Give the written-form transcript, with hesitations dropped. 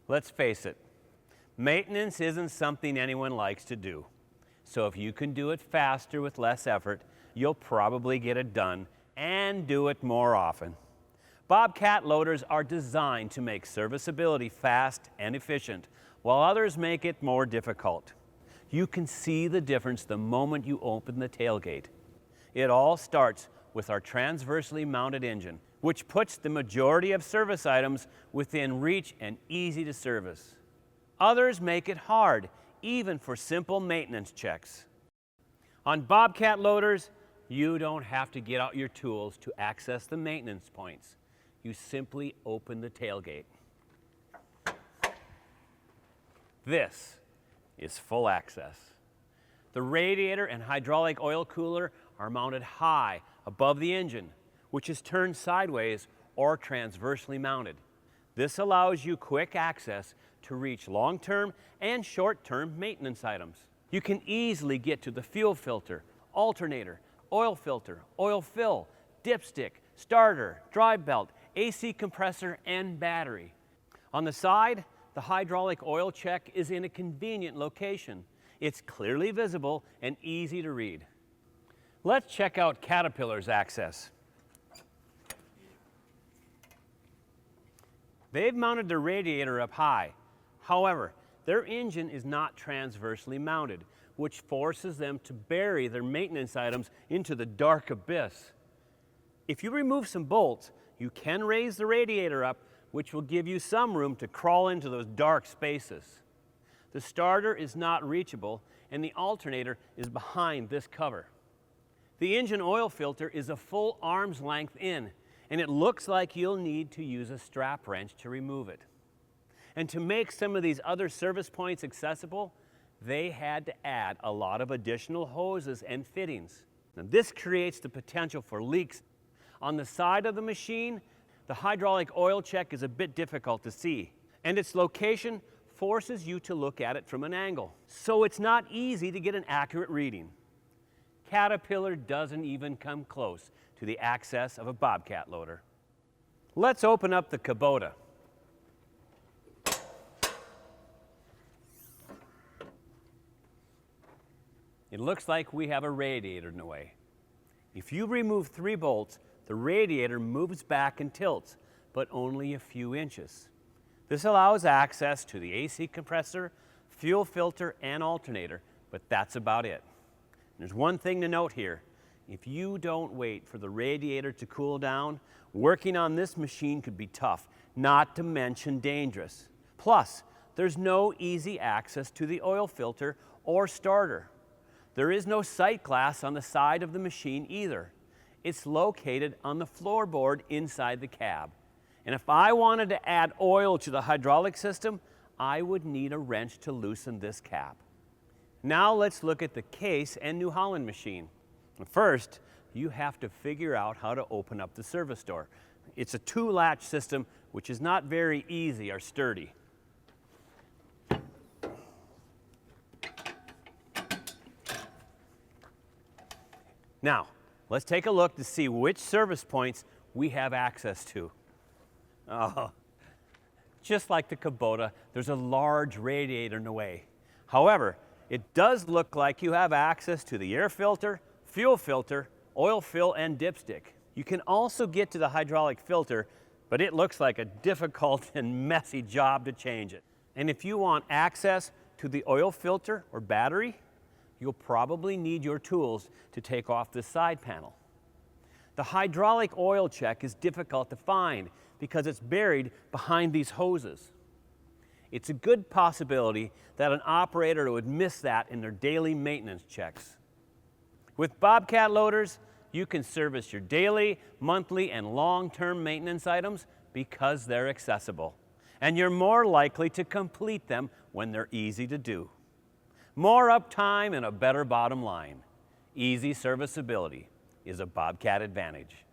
Let's face it, maintenance isn't something anyone likes to do. So if you can do it faster with less effort, you'll probably get it done and do it more often. Bobcat loaders are designed to make serviceability fast and efficient, while others make it more difficult. You can see the difference the moment you open the tailgate. It all starts with our transversely mounted engine, which puts the majority of service items within reach and easy to service. Others make it hard, even for simple maintenance checks. On Bobcat loaders, you don't have to get out your tools to access the maintenance points. You simply open the tailgate. This is full access. The radiator and hydraulic oil cooler are mounted high above the engine, which is turned sideways or transversely mounted. This allows you quick access to reach long-term and short-term maintenance items. You can easily get to the fuel filter, alternator, oil filter, oil fill, dipstick, starter, drive belt, AC compressor, and battery. On the side, the hydraulic oil check is in a convenient location. It's clearly visible and easy to read. Let's check out Caterpillar's access. They've mounted their radiator up high. However, their engine is not transversely mounted, which forces them to bury their maintenance items into the dark abyss. If you remove some bolts, you can raise the radiator up, which will give you some room to crawl into those dark spaces. The starter is not reachable, and the alternator is behind this cover. The engine oil filter is a full arm's length in, and it looks like you'll need to use a strap wrench to remove it. And to make some of these other service points accessible, they had to add a lot of additional hoses and fittings. Now, this creates the potential for leaks. On the side of the machine, the hydraulic oil check is a bit difficult to see, and its location forces you to look at it from an angle, so it's not easy to get an accurate reading. Caterpillar doesn't even come close to the access of a Bobcat loader. Let's open up the Kubota. It looks like we have a radiator in the way. If you remove 3 bolts, the radiator moves back and tilts, but only a few inches. This allows access to the AC compressor, fuel filter, and alternator, but that's about it. There's one thing to note here. If you don't wait for the radiator to cool down, working on this machine could be tough, not to mention dangerous. Plus, there's no easy access to the oil filter or starter. There is no sight glass on the side of the machine either. It's located on the floorboard inside the cab. And if I wanted to add oil to the hydraulic system, I would need a wrench to loosen this cap. Now let's look at the case and New Holland machine. First, you have to figure out how to open up the service door. It's a 2-latch system, which is not very easy or sturdy. Now, let's take a look to see which service points we have access to. Oh, just like the Kubota, there's a large radiator in the way. However, it does look like you have access to the air filter, fuel filter, oil fill, and dipstick. You can also get to the hydraulic filter, but it looks like a difficult and messy job to change it. And if you want access to the oil filter or battery, you'll probably need your tools to take off this side panel. The hydraulic oil check is difficult to find because it's buried behind these hoses. It's a good possibility that an operator would miss that in their daily maintenance checks. With Bobcat loaders, you can service your daily, monthly, and long-term maintenance items because they're accessible. And you're more likely to complete them when they're easy to do. More uptime and a better bottom line. Easy serviceability is a Bobcat advantage.